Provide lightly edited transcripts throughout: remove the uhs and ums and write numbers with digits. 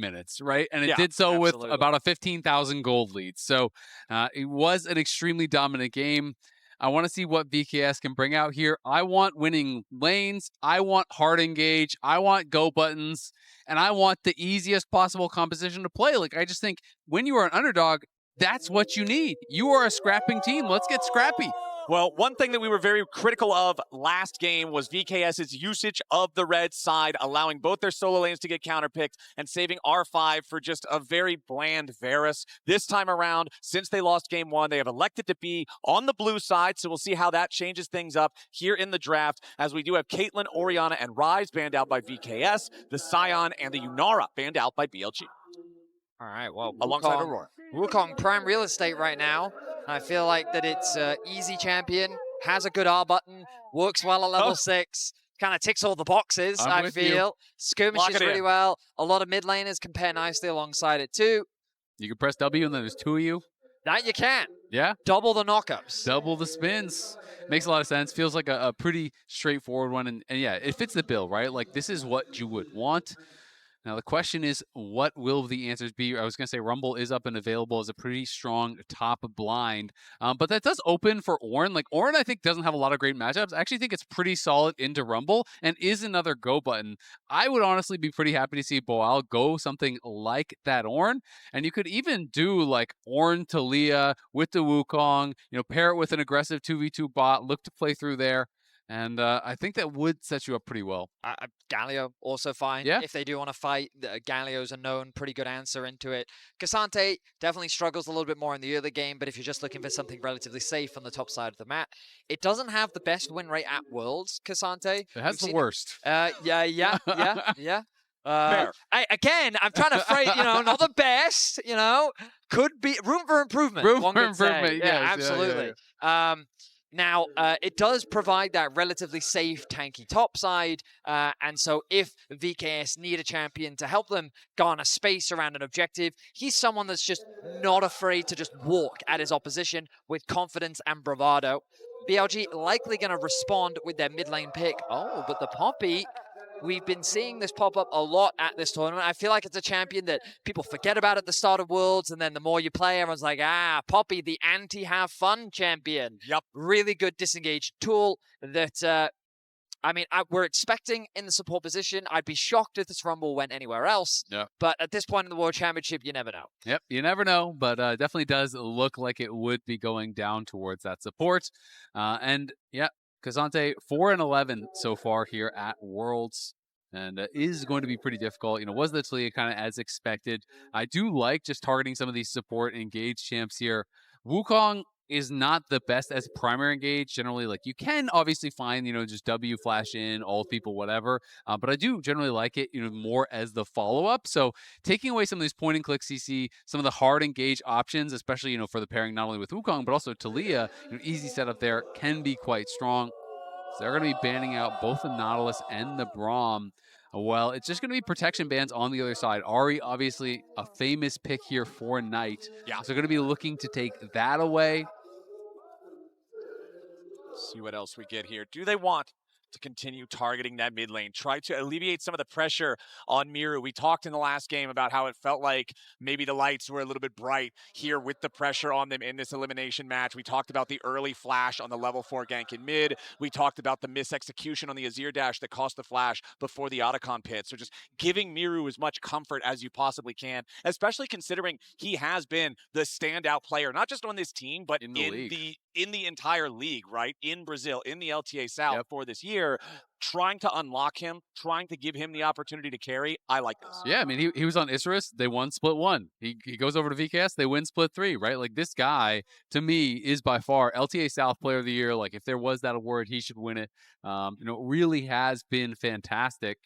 minutes, right? And it Yeah, did so with absolutely. about a 15,000 gold lead. So it was an extremely dominant game. I want to see what VKS can bring out here. I want winning lanes. I want hard engage. I want go buttons. And I want the easiest possible composition to play. Like, I just think when you are an underdog, that's what you need. You are a scrapping team. Let's get scrappy. Well, one thing that we were very critical of last game was VKS's usage of the red side, allowing both their solo lanes to get counterpicked and saving R5 for just a very bland Varus. This time around, since they lost game one, they have elected to be on the blue side, so we'll see how that changes things up here in the draft, as we do have Caitlyn, Orianna, and Ryze banned out by VKS, the Scion and the Yunara banned out by BLG. All right, well, Alongside Aurora. Wukong prime real estate right now. I feel like that it's easy champion, has a good R button, works well at level 6, kind of ticks all the boxes, I feel. Skirmishes really well. A lot of mid laners can pair nicely alongside it too. You can press W and then there's 2 of you. That you can. Yeah. Double the knockups. Double the spins. Makes a lot of sense. Feels like a pretty straightforward one. And yeah, it fits the bill, right? Like, this is what you would want. Now, the question is, what will the answers be? I was going to say Rumble is up and available as a pretty strong top blind. But that does open for Ornn. Like, Ornn, I think, doesn't have a lot of great matchups. I actually think it's pretty solid into Rumble and is another go button. I would honestly be pretty happy to see Boal go something like that Ornn. And you could even do, like, Ornn to Leah with the Wukong, pair it with an aggressive 2v2 bot, look to play through there. And I think that would set you up pretty well. Galio also fine. Yeah. If they do want to fight, Galio's a known pretty good answer into it. Cassante definitely struggles a little bit more in the early game, but if you're just looking for something relatively safe on the top side of the map, it doesn't have the best win rate at Worlds, Cassante. It has the worst. Yeah. Fair. Again, I'm trying to phrase, not the best, could be room for improvement. Room one for could say. improvement, Yeah, yes, absolutely. yeah. Now, it does provide that relatively safe, tanky top side, and so if VKS need a champion to help them garner space around an objective, he's someone that's just not afraid to just walk at his opposition with confidence and bravado. BLG likely going to respond with their mid lane pick. Oh, but the Poppy... We've been seeing this pop up a lot at this tournament. I feel like it's a champion that people forget about at the start of Worlds, and then the more you play, everyone's like, Poppy, the anti-have fun champion. Yep. Really good disengaged tool that, we're expecting in the support position. I'd be shocked if this Rumble went anywhere else. Yeah. But at this point in the World Championship, you never know. Yep, you never know, but definitely does look like it would be going down towards that support. And yeah, Cassante 4-11 so far here at Worlds, and is going to be pretty difficult. Was literally kind of as expected. I do like just targeting some of these support engaged champs here. Wukong is not the best as primary engage. Generally, like, you can obviously find, just W flash in, ult people, whatever. But I do generally like it, more as the follow-up. So taking away some of these point and click CC, some of the hard engage options, especially, for the pairing not only with Wukong, but also Talia, easy setup there can be quite strong. So they're going to be banning out both the Nautilus and the Braum. Well, it's just going to be protection bans on the other side. Ahri, obviously, a famous pick here for Knight. Yeah. So they're going to be looking to take that away. See what else we get here. Do they want to continue targeting that mid lane, try to alleviate some of the pressure on Miru? We talked in the last game about how it felt like maybe the lights were a little bit bright here with the pressure on them in this elimination match. We talked about the early flash on the level 4 gank in mid. We talked about the misexecution on the Azir dash that cost the flash before the Otacon pit. So just giving Miru as much comfort as you possibly can, especially considering he has been the standout player, not just on this team, but in the entire league, right? In Brazil, in the LTA South for this year. Trying to unlock him, trying to give him the opportunity to carry. I like this. Yeah, I mean, he was on Isurus. They won split 1. He goes over to VKS. They win split 3, right? Like, this guy, to me, is by far LTA South Player of the Year. Like, if there was that award, he should win it. Really has been fantastic.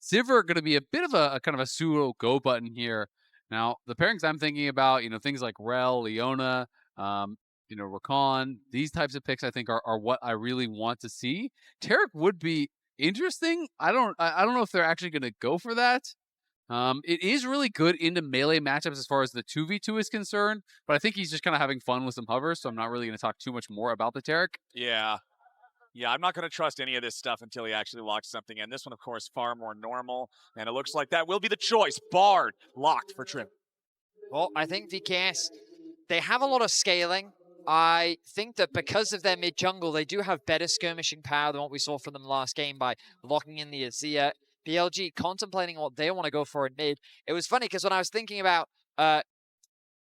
Sivir going to be a bit of a kind of a pseudo go button here. Now, the pairings I'm thinking about, things like Rel, Leona, Rakan, these types of picks I think are what I really want to see. Taric would be interesting. I don't know if they're actually going to go for that. It is really good into melee matchups as far as the 2v2 is concerned, but I think he's just kind of having fun with some hovers, so I'm not really going to talk too much more about the Taric. Yeah. Yeah, I'm not going to trust any of this stuff until he actually locks something in. This one, of course, far more normal, and it looks like that will be the choice. Bard locked for Trim. Well, I think VKS, they have a lot of scaling. I think that because of their mid-jungle, they do have better skirmishing power than what we saw from them last game by locking in the Azir. BLG contemplating what they want to go for in mid. It was funny because when I was thinking about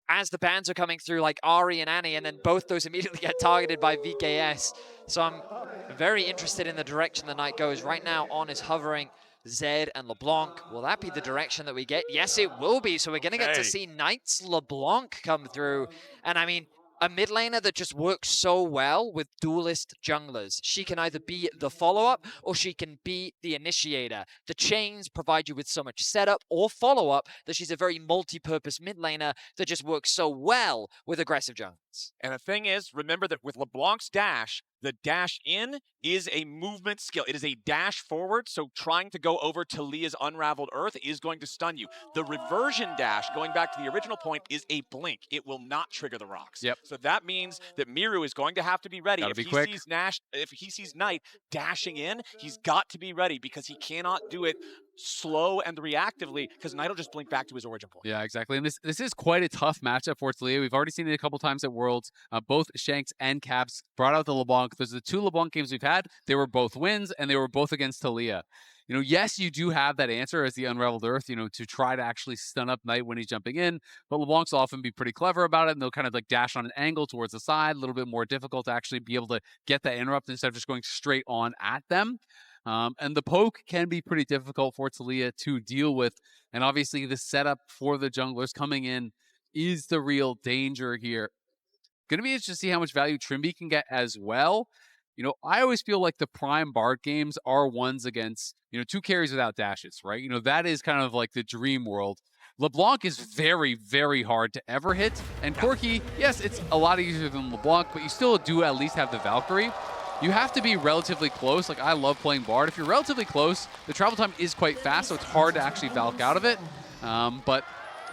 as the bans are coming through, like Ari and Annie, and then both those immediately get targeted by VKS. So I'm very interested in the direction the Knight goes. Right now, On is hovering Zed and LeBlanc. Will that be the direction that we get? Yes, it will be. So we're going to get to see Knight's LeBlanc come through. And I mean, a mid laner that just works so well with duelist junglers. She can either be the follow-up or she can be the initiator. The chains provide you with so much setup or follow-up that she's a very multi-purpose mid laner that just works so well with aggressive junglers. And the thing is, remember that with LeBlanc's dash, the dash in is a movement skill. It is a dash forward, so trying to go over to Leah's Unraveled Earth is going to stun you. The reversion dash, going back to the original point, is a blink. It will not trigger the rocks. Yep. So that means that Miru is going to have to be ready. If he sees Knight dashing in, he's got to be ready because he cannot do it slow and reactively because Knight will just blink back to his origin point. Yeah, exactly. And this is quite a tough matchup for Talia. We've already seen it a couple times at Worlds. Both Shanks and Caps brought out the LeBlanc. Those are the 2 LeBlanc games we've had. They were both wins, and they were both against Talia. You know, yes, you do have that answer as the Unraveled Earth, you know, to try to actually stun up Knight when he's jumping in, but LeBlancs will often be pretty clever about it, and they'll kind of like dash on an angle towards the side, a little bit more difficult to actually be able to get that interrupt instead of just going straight on at them. And the poke can be pretty difficult for Talia to deal with, and obviously the setup for the junglers coming in is the real danger here. Going to be interesting to see how much value Trimby can get as well. You know, I always feel like the prime Bard games are ones against, you know, 2 carries without dashes, right? You know, that is kind of like the dream world. LeBlanc is very, very hard to ever hit. And Corki, yes, it's a lot easier than LeBlanc, but you still do at least have the Valkyrie. You have to be relatively close. Like, I love playing Bard. If you're relatively close, the travel time is quite fast, so it's hard to actually Valk out of it. But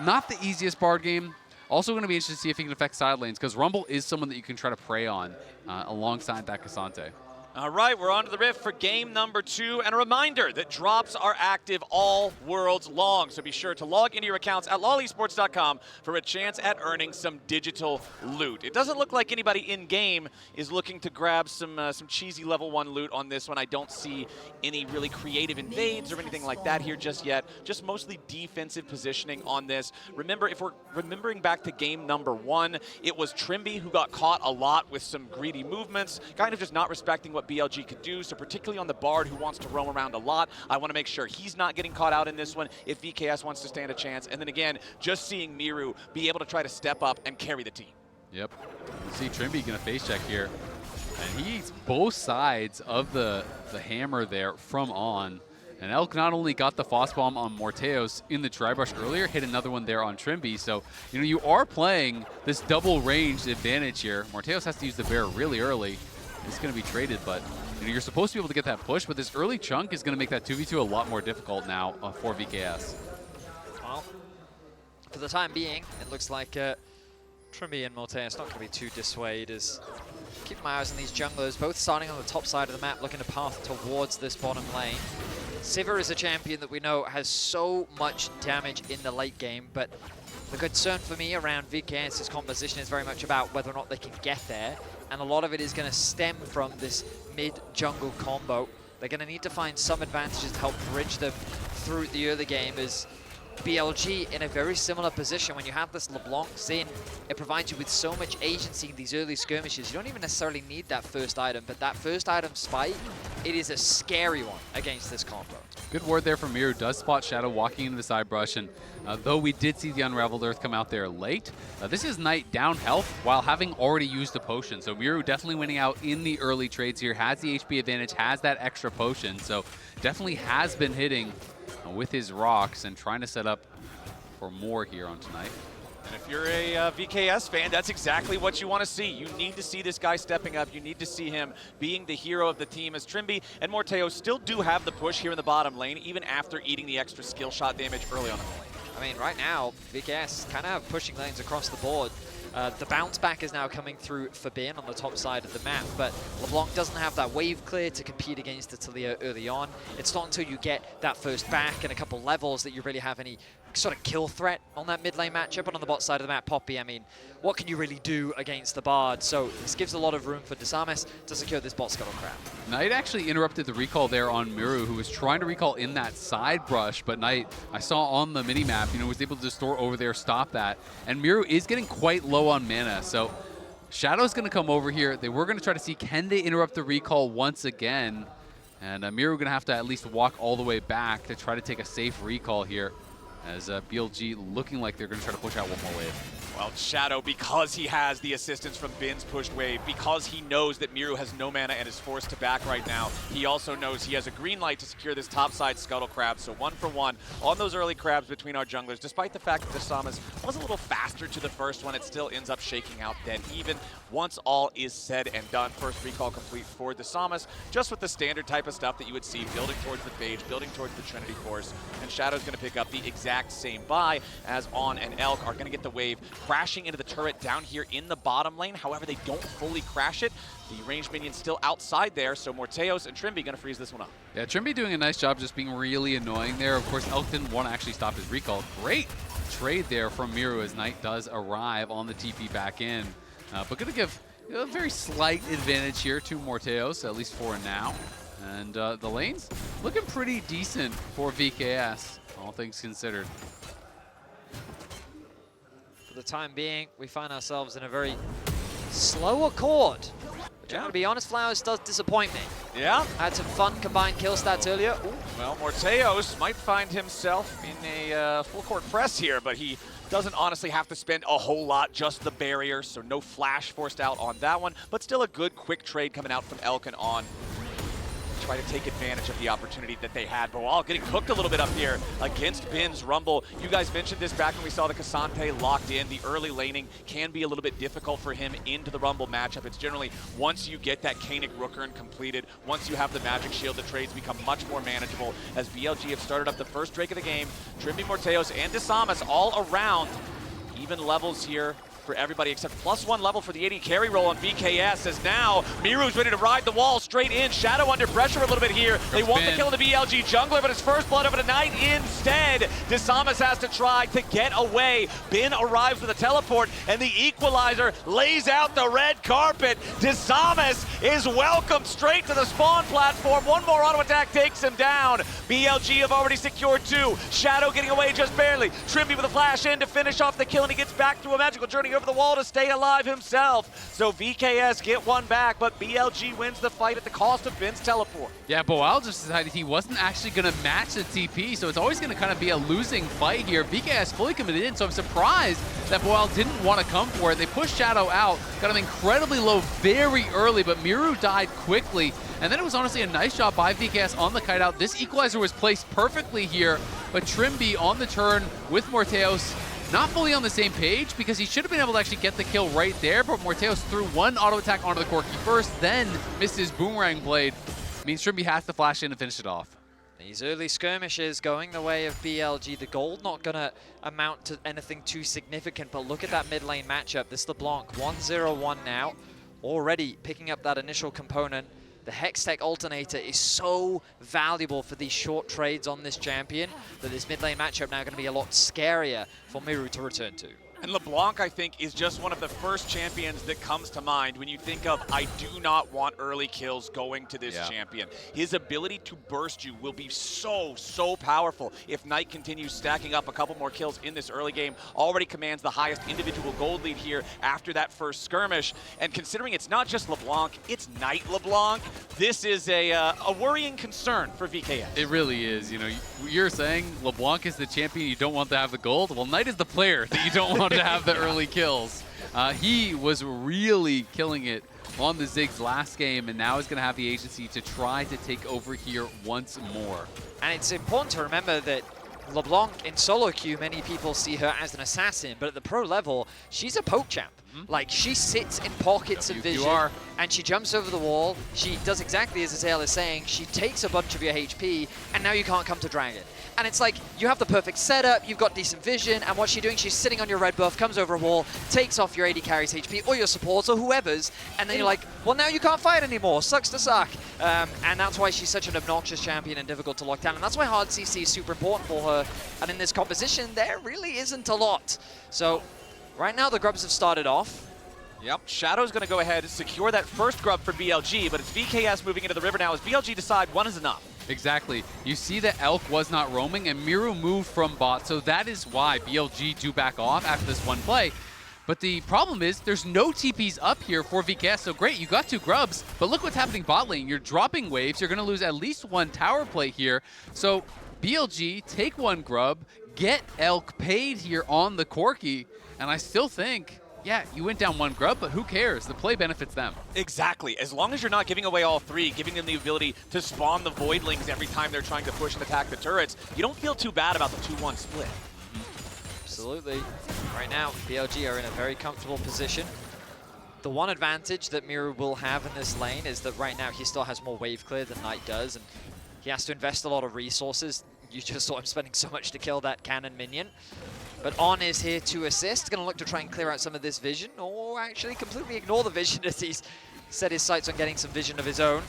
not the easiest Bard game. Also going to be interested to see if he can affect side lanes, because Rumble is someone that you can try to prey on alongside that Cassante. All right, we're on to the Rift for game number 2. And a reminder that drops are active all worlds long. So be sure to log into your accounts at lolesports.com for a chance at earning some digital loot. It doesn't look like anybody in-game is looking to grab some cheesy level 1 loot on this one. I don't see any really creative invades or anything like that here just yet. Just mostly defensive positioning on this. Remember, if we're remembering back to game number 1, it was Trimby who got caught a lot with some greedy movements, kind of just not respecting what BLG could do. So particularly on the Bard who wants to roam around a lot, I want to make sure he's not getting caught out in this one if VKS wants to stand a chance. And then again, just seeing Miru be able to try to step up and carry the team. Yep. You see Trimby gonna face check here. And he's both sides of the hammer there from On. And Elk not only got the Frost Bomb on Morteos in the Tri-Brush earlier, hit another one there on Trimby. So, you know, you are playing this double ranged advantage here. Morteos has to use the bear really early. It's going to be traded, but you know, you're supposed to be able to get that push, but this early chunk is going to make that 2v2 a lot more difficult now for VKS. Well, for the time being, it looks like Trimby and Morteos not going to be too dissuaded. As keep my eyes on these junglers, both starting on the top side of the map, looking to path towards this bottom lane. Sivir is a champion that we know has so much damage in the late game, but the concern for me around VKS's composition is very much about whether or not they can get there, and a lot of it is going to stem from this mid-jungle combo. They're going to need to find some advantages to help bridge them through the early game, as BLG in a very similar position. When you have this LeBlanc Xin, it provides you with so much agency in these early skirmishes. You don't even necessarily need that first item, but that first item spike, it is a scary one against this combo. Good word there from Miru. Does spot Shadow walking into the side brush, and though we did see the Unraveled Earth come out there late, this is Knight down health while having already used a potion. So Miru definitely winning out in the early trades here, has the HP advantage, has that extra potion, so definitely has been hitting with his rocks and trying to set up for more here on tonight. And if you're a VKS fan, that's exactly what you want to see. You need to see this guy stepping up. You need to see him being the hero of the team, as Trimby and Morteos still do have the push here in the bottom lane, even after eating the extra skill shot damage early on in the lane. I mean, right now, VKS kind of pushing lanes across the board. The bounce back is now coming through for Bin on the top side of the map, but LeBlanc doesn't have that wave clear to compete against Italia early on. It's not until you get that first back and a couple levels that you really have any sort of kill threat on that mid lane matchup. And on the bot side of the map, Poppy, I mean, what can you really do against the Bard? So this gives a lot of room for Disamis to secure this bot Scuttle Crab. Knight actually interrupted the recall there on Miru, who was trying to recall in that side brush, but Knight, I saw on the mini-map, was able to distort over there, stop that. And Miru is getting quite low on mana, so Shadow's going to come over here. They were going to try to see, can they interrupt the recall once again? And Miru going to have to at least walk all the way back to try to take a safe recall here, as BLG looking like they're going to try to push out one more wave. Well, Shadow, because he has the assistance from Bin's pushed wave, because he knows that Miru has no mana and is forced to back right now, he also knows he has a green light to secure this topside Scuttle Crab. So 1 for 1 on those early crabs between our junglers. Despite the fact that Disamis was a little faster to the first one, it still ends up shaking out dead even once all is said and done. First recall complete for Disamis, just with the standard type of stuff that you would see, building towards the Phage, building towards the Trinity Force, and Shadow's going to pick up the exact same buy as On and Elk are going to get the wave crashing into the turret down here in the bottom lane. However, they don't fully crash it. The ranged minion's still outside there, so Morteos and Trimby going to freeze this one up. Yeah, Trimby doing a nice job just being really annoying there. Of course, Elk didn't want to actually stop his recall. Great trade there from Miru as Knight does arrive on the TP back in. But going to give a very slight advantage here to Morteos, at least for now. And the lane's looking pretty decent for VKS, all things considered. For the time being, we find ourselves in a very slow accord. Which, I'm going to be honest, Flowers does disappoint me. Yeah. Had some fun combined kill stats earlier. Ooh. Well, Morteos might find himself in a full court press here, but he doesn't honestly have to spend a whole lot, just the barrier, so no flash forced out on that one, but still a good quick trade coming out from Elk and On. Try to take advantage of the opportunity that they had. But while getting cooked a little bit up here against Bin's Rumble. You guys mentioned this back when we saw the Cassante locked in. The early laning can be a little bit difficult for him into the Rumble matchup. It's generally once you get that Kainic Rookern completed, once you have the Magic Shield, the trades become much more manageable as BLG have started up the first Drake of the game. Trimby, Morteos, and Disamis all around. Even levels here for everybody except +1 level for the AD carry roll on VKS, as now Miru's ready to ride the wall straight in. Shadow under pressure a little bit here. They want the kill of the BLG jungler, but it's first blood over tonight instead. Disamis has to try to get away. Bin arrives with a teleport, and the equalizer lays out the red carpet. Disamis is welcomed straight to the spawn platform. One more auto attack takes him down. BLG have already secured 2. Shadow getting away just barely. Trimby with a flash in to finish off the kill, and he gets back through a magical journey over the wall to stay alive himself. So VKS get one back, but BLG wins the fight at the cost of Bin's teleport. Yeah, Boal just decided he wasn't actually going to match the TP, so it's always going to kind of be a losing fight here. VKS fully committed in, so I'm surprised that Boal didn't want to come for it. They pushed Shadow out, got him incredibly low very early, but Miru died quickly. And then it was honestly a nice job by VKS on the kite out. This equalizer was placed perfectly here, but Trimby on the turn with Morteos, not fully on the same page because he should have been able to actually get the kill right there, but Morteos threw one auto attack onto the Corki first, then missed his boomerang blade. Means Trimby has to flash in and finish it off. These early skirmishes going the way of BLG. The gold not going to amount to anything too significant, but look at that mid lane matchup. This LeBlanc, 1-0-1 now, already picking up that initial component. The Hextech Alternator is so valuable for these short trades on this champion that this mid lane matchup now going to be a lot scarier for Miru to return to. And LeBlanc, I think, is just one of the first champions that comes to mind when you think of, I do not want early kills going to this champion. His ability to burst you will be so, so powerful if Knight continues stacking up a couple more kills in this early game. Already commands the highest individual gold lead here after that first skirmish. And considering it's not just LeBlanc, it's Knight LeBlanc, this is a worrying concern for VKS. It really is. You know, you're saying LeBlanc is the champion you don't want to have the gold. Well, Knight is the player that you don't want to have the early kills. He was really killing it on the Ziggs last game, and now is going to have the agency to try to take over here once more. And it's important to remember that LeBlanc in solo queue, many people see her as an assassin, but at the pro level, she's a poke champ. Like, she sits in pockets of vision, and she jumps over the wall. She does exactly as Azale is saying. She takes a bunch of your HP, and now you can't come to Dragon. And it's like, you have the perfect setup, you've got decent vision, and what's she doing? She's sitting on your red buff, comes over a wall, takes off your AD carry's HP, or your supports, or whoever's, and then you're like, well, now you can't fight anymore. Sucks to suck. And that's why she's such an obnoxious champion and difficult to lock down, and that's why hard CC is super important for her. And in this composition, there really isn't a lot. So, right now, the Grubs have started off. Yep, Shadow's going to go ahead and secure that first grub for BLG, but it's VKS moving into the river now as BLG decide one is enough. Exactly. You see that Elk was not roaming, and Miru moved from bot, so that is why BLG do back off after this one play. But the problem is there's no TPs up here for VKS, so great, you got 2 grubs, but look what's happening bot lane. You're dropping waves, you're going to lose at least 1 tower play here. So BLG, take 1 grub, get Elk paid here on the Corki, and I still think, yeah, you went down 1 grub, but who cares? The play benefits them. Exactly. As long as you're not giving away all 3, giving them the ability to spawn the Voidlings every time they're trying to push and attack the turrets, you don't feel too bad about the 2-1 split. Absolutely. Right now, BLG are in a very comfortable position. The one advantage that Miru will have in this lane is that right now he still has more wave clear than Knight does, and he has to invest a lot of resources. You just saw him spending so much to kill that cannon minion. But On is here to assist, going to look to try and clear out some of this vision, or actually completely ignore the vision as he's set his sights on getting some vision of his own.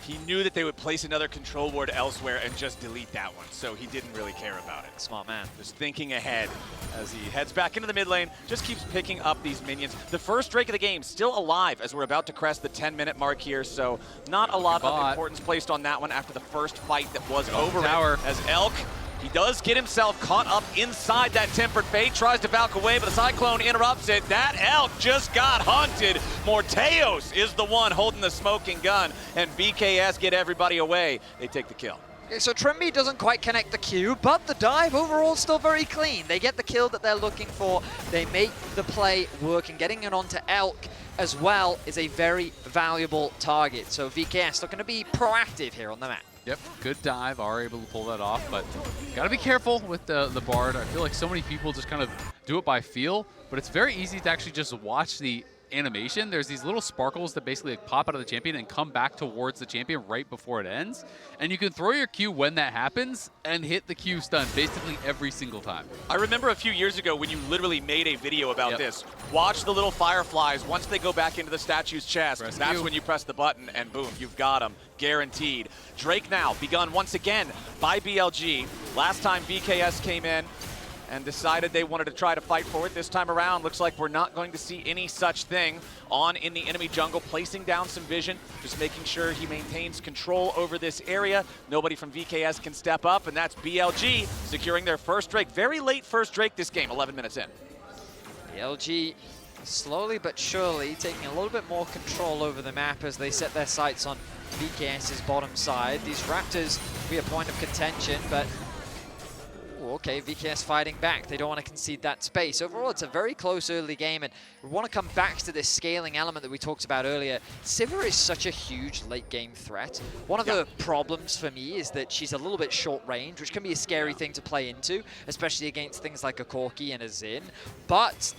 He knew that they would place another control ward elsewhere and just delete that one, so he didn't really care about it. Smart man. Just thinking ahead as he heads back into the mid lane, just keeps picking up these minions. The first Drake of the game still alive as we're about to crest the 10-minute mark here, so not a lot of importance placed on that one after the first fight that was over tower. As Elk, he does get himself caught up inside that Tempered Fate, tries to Valk away, but the Cyclone interrupts it. That Elk just got hunted. Morteos is the one holding the smoking gun, and VKS get everybody away. They take the kill. Okay, so Trimby doesn't quite connect the Q, but the dive overall still very clean. They get the kill that they're looking for. They make the play work, and getting it onto Elk as well is a very valuable target. So VKS looking to be proactive here on the map. Yep, good dive, are able to pull that off, but gotta be careful with the Bard. I feel like so many people just kind of do it by feel, but it's very easy to actually just watch the animation. There's these little sparkles that basically like pop out of the champion and come back towards the champion right before it ends. And you can throw your Q when that happens and hit the Q stun basically every single time. I remember a few years ago when you literally made a video about this. Watch the little fireflies. Once they go back into the statue's chest, that's when you press the button and boom, you've got them. Guaranteed. Drake now begun once again by BLG. Last time VKS came in and decided they wanted to try to fight for it. This time around, looks like we're not going to see any such thing. On in the enemy jungle, placing down some vision, just making sure he maintains control over this area. Nobody from VKS can step up, and that's BLG securing their first Drake. Very late first Drake this game, 11 minutes in. BLG slowly but surely taking a little bit more control over the map as they set their sights on VKS's bottom side. These Raptors will be a point of contention, but okay, VKS fighting back. They don't want to concede that space. Overall, it's a very close early game, and we want to come back to this scaling element that we talked about earlier. Sivir is such a huge late game threat. One of the problems for me is that she's a little bit short range, which can be a scary thing to play into, especially against things like a Corki and a Xin. But,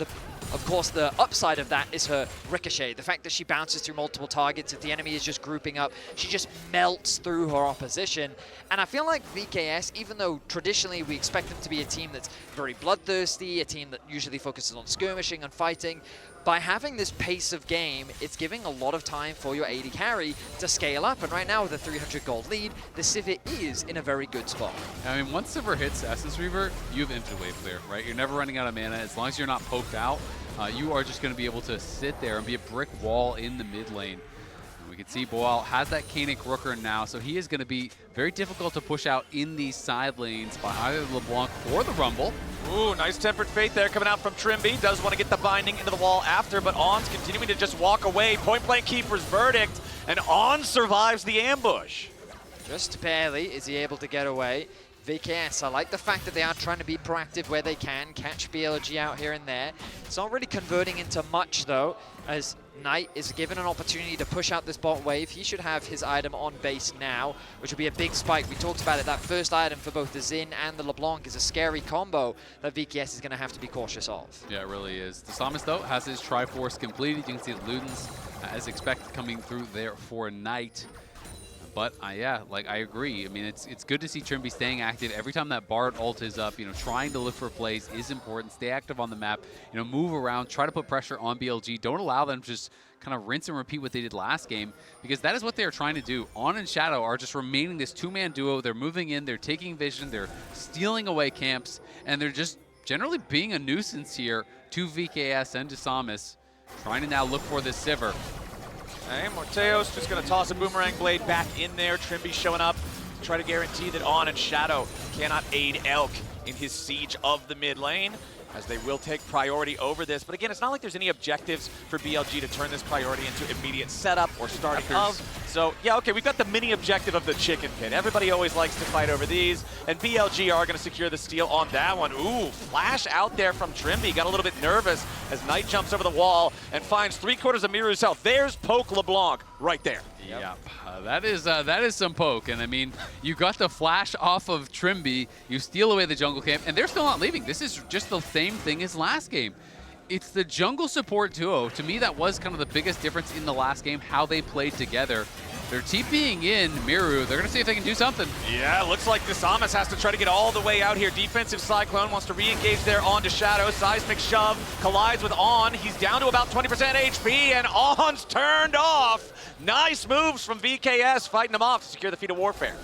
of course, the upside of that is her ricochet. The fact that she bounces through multiple targets, if the enemy is just grouping up, she just melts through her opposition. And I feel like VKS, even though traditionally we expect them to be a team that's very bloodthirsty, a team that usually focuses on skirmishing and fighting, by having this pace of game, it's giving a lot of time for your AD carry to scale up. And right now with a 300 gold lead, the Sivir is in a very good spot. I mean, once Sivir hits Essence Reaver, you have infinite wave clear, right? You're never running out of mana. As long as you're not poked out, you are just going to be able to sit there and be a brick wall in the mid lane. And we can see Boal has that Kaenic Rooker now, so he is going to be very difficult to push out in these side lanes by either LeBlanc or the Rumble. Ooh, nice Tempered Fate there coming out from Trimby. Does want to get the binding into the wall after, but On's continuing to just walk away. Point blank Keeper's verdict, and On survives the ambush. Just barely is he able to get away. VKS, I like the fact that they are trying to be proactive where they can, catch BLG out here and there. It's not really converting into much though, as Knight is given an opportunity to push out this bot wave. He should have his item on base now, which will be a big spike. We talked about it, that first item for both the Xin and the LeBlanc is a scary combo that VKS is going to have to be cautious of. Yeah, it really is. Desamas, though, has his Triforce completed. You can see the Ludens, as expected, coming through there for Knight. But yeah, like I agree. I mean, it's good to see Trimby staying active. Every time that Bard ult is up, trying to look for plays is important. Stay active on the map, move around, try to put pressure on BLG. Don't allow them to just kind of rinse and repeat what they did last game, because that is what they are trying to do. On and Shadow are just remaining this two-man duo. They're moving in, they're taking vision, they're stealing away camps, and they're just generally being a nuisance here to VKS and Desamas, trying to now look for this Sivir. Okay, Morteo's just going to toss a Boomerang Blade back in there. Trimby showing up to try to guarantee that On and Shadow cannot aid Elk in his siege of the mid lane, as they will take priority over this. But again, it's not like there's any objectives for BLG to turn this priority into immediate setup or starting of. So, yeah, okay, we've got the mini objective of the chicken pit. Everybody always likes to fight over these, and BLG are going to secure the steal on that one. Ooh, flash out there from Trimby. Got a little bit nervous as Knight jumps over the wall and finds 3/4 of Miru's health. There's Poke LeBlanc right there. Yep, that is some poke, and I mean, you got the flash off of Trimby, you steal away the jungle camp, and they're still not leaving. This is just the same thing as last game. It's the jungle support duo. To me, that was kind of the biggest difference in the last game, how they played together. They're TPing in Miru. They're going to see if they can do something. Yeah, looks like Desamas has to try to get all the way out here. Defensive Cyclone wants to re-engage there onto Shadow. Seismic shove collides with On. He's down to about 20% HP, and On's turned off. Nice moves from VKS, fighting him off to secure the feat of warfare.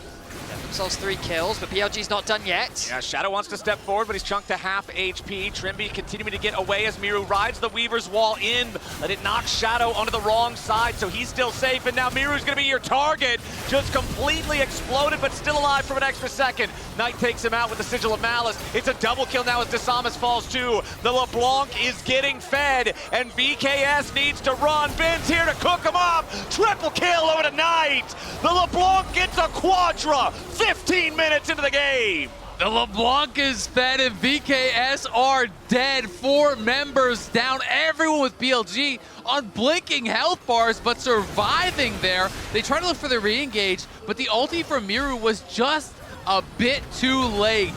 Themselves 3 kills, but BLG's not done yet. Yeah, Shadow wants to step forward, but he's chunked to half HP. Trimby continuing to get away as Miru rides the Weaver's wall in, but it knocks Shadow onto the wrong side, so he's still safe, and now Miru's gonna be your target. Just completely exploded, but still alive from an extra second. Knight takes him out with the Sigil of Malice. It's a double kill now as Desamas falls too. The LeBlanc is getting fed, and VKS needs to run. Ben's here to cook him up. Triple kill over to Knight. The LeBlanc gets a quadra. 15 minutes into the game. The LeBlanc is fed and VKS are dead. 4 members down, everyone with BLG on blinking health bars, but surviving there. They try to look for the re-engage, but the ulti from Miru was just a bit too late.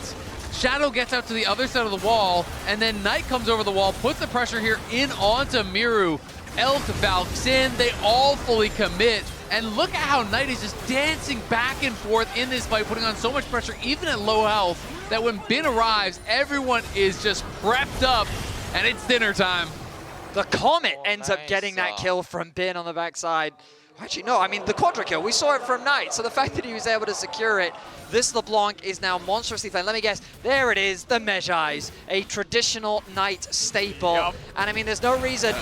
Shadow gets out to the other side of the wall, and then Knight comes over the wall, puts the pressure here in onto Miru. Elk, Valks in, they all fully commit. And look at how Knight is just dancing back and forth in this fight, putting on so much pressure, even at low health, that when Bin arrives, everyone is just prepped up, and it's dinner time. The Comet ends up getting that kill from Bin on the backside. Actually, no, I mean, the quadra kill, we saw it from Knight, so the fact that he was able to secure it, this LeBlanc is now monstrously fed. Let me guess, there it is, the Mejais, a traditional Knight staple. Yep. And I mean, there's no reason...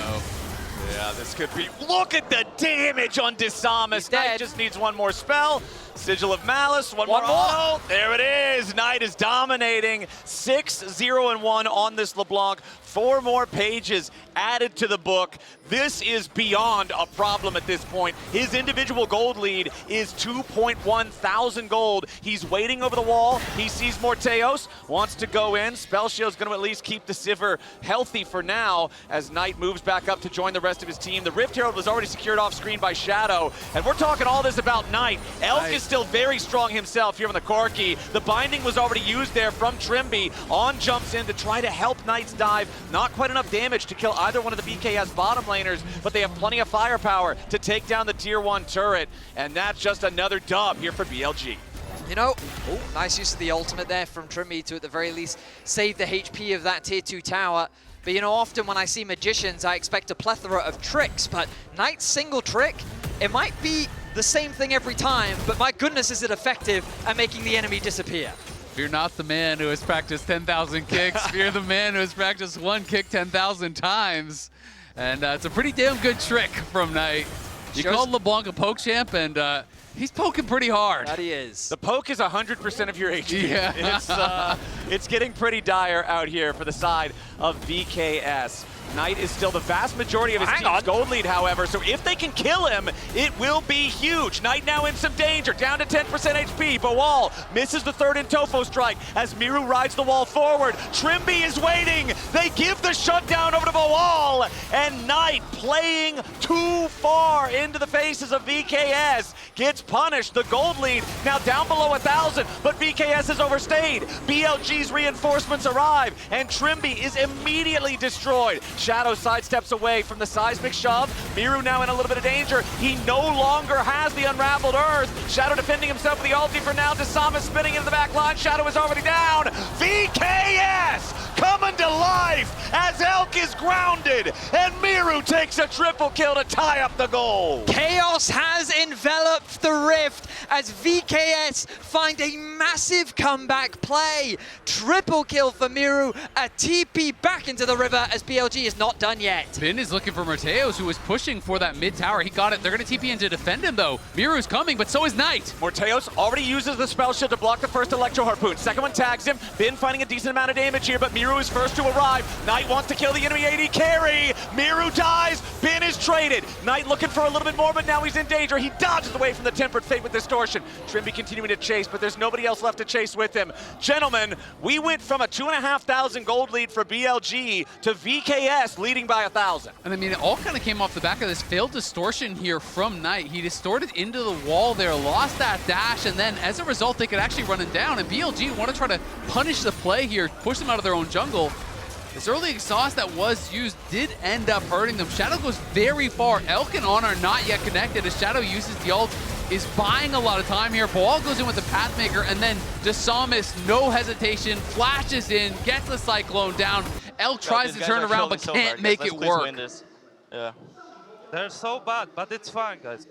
Yeah, this could be... Look at the damage on Desamas. Knight just needs one more spell. Sigil of Malice, one more. Oh, there it is. Knight is dominating. 6-0-1 on this LeBlanc. 4 more pages added to the book. This is beyond a problem at this point. His individual gold lead is 2.1 thousand gold. He's waiting over the wall. He sees Morteos, wants to go in. Spell Shield's going to at least keep the Sivir healthy for now as Knight moves back up to join the rest of his team. The Rift Herald was already secured off screen by Shadow. And we're talking all this about Knight. Elk is still very strong himself here on the Corki. The binding was already used there from Trimby. On jumps in to try to help Knight's dive. Not quite enough damage to kill either one of the VKS bottom laners, but they have plenty of firepower to take down the tier 1 turret. And that's just another dub here for BLG. You know, nice use of the ultimate there from Trimby to at the very least save the HP of that tier 2 tower. But you know, often when I see Magicians, I expect a plethora of tricks, but Knight's single trick, it might be the same thing every time, but my goodness is it effective at making the enemy disappear. If you're not the man who has practiced 10,000 kicks, if you're the man who has practiced one kick 10,000 times, and it's a pretty damn good trick from Knight. You called LeBlanc a poke champ, and he's poking pretty hard. That he is. The poke is 100% of your HP. Yeah. It's getting pretty dire out here for the side of VKS. Knight is still the vast majority of his team's gold lead, however, so if they can kill him, it will be huge. Knight now in some danger, down to 10% HP. Bawal misses the third in Tofo strike as Miru rides the wall forward. Trimby is waiting. They give the shutdown over to Bawal, and Knight, playing too far into the faces of VKS, gets punished. The gold lead now down below 1,000, but VKS has overstayed. BLG's reinforcements arrive, and Trimby is immediately destroyed. Shadow sidesteps away from the seismic shove. Miru now in a little bit of danger. He no longer has the unraveled earth. Shadow defending himself with the ulti for now. Dasama spinning into the back line. Shadow is already down. VKS coming to life as Elk is grounded, and Miru takes a triple kill to tie up the goal. Chaos has enveloped the rift as VKS find a massive comeback play. Triple kill for Miru, a TP back into the river as BLG is not done yet. Bin is looking for Morteos, who was pushing for that mid tower. He got it. They're going to TP in to defend him, though. Miru's coming, but so is Knight. Morteos already uses the spell shield to block the first Electro Harpoon. Second one tags him. Bin finding a decent amount of damage here, but Miru is first to arrive. Knight wants to kill the enemy AD carry. Miru dies. Bin is traded. Knight looking for a little bit more, but now he's in danger. He dodges away from the Tempered Fate with Distortion. Trimby continuing to chase, but there's nobody else left to chase with him. Gentlemen, we went from a 2,500 gold lead for BLG to VKS leading by 1,000. And I mean, it all kind of came off the back of this failed distortion here from Knight. He distorted into the wall there, lost that dash, and then as a result, they could actually run him down. And BLG want to try to punish the play here, push them out of their own jungle. This early exhaust that was used did end up hurting them. Shadow goes very far. Elk and On are not yet connected as Shadow uses the ult, is buying a lot of time here. Ball goes in with the Pathmaker, and then Dasamis, no hesitation, flashes in, gets the Cyclone down. Elk tries to turn around, but can't make it work. Yeah. They're so bad, but it's fine, guys.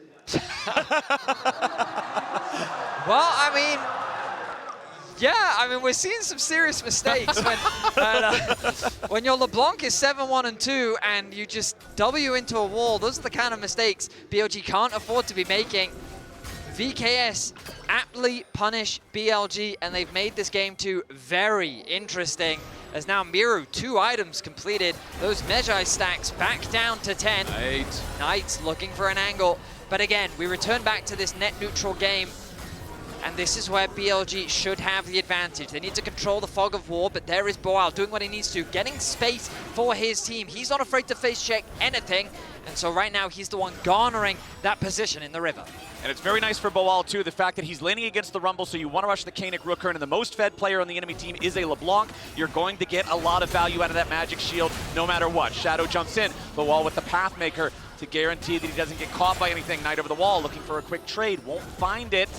Well, I mean, we're seeing some serious mistakes when your LeBlanc is 7-1 and 2 and you just W into a wall. Those are the kind of mistakes BLG can't afford to be making. VKS aptly punish BLG, and they've made this game 2 very interesting. As now Miru, 2 items completed. Those Magi stacks back down to 10. Knight's looking for an angle. But again, we return back to this net neutral game. And this is where BLG should have the advantage. They need to control the fog of war, but there is Boal doing what he needs to, getting space for his team. He's not afraid to face check anything. And so right now, he's the one garnering that position in the river. And it's very nice for Boal, too, the fact that he's laning against the Rumble, so you want to rush the Kanik Rookern, and the most fed player on the enemy team is a LeBlanc. You're going to get a lot of value out of that magic shield, no matter what. Shadow jumps in, Boal with the Pathmaker to guarantee that he doesn't get caught by anything. Knight over the wall, looking for a quick trade, won't find it,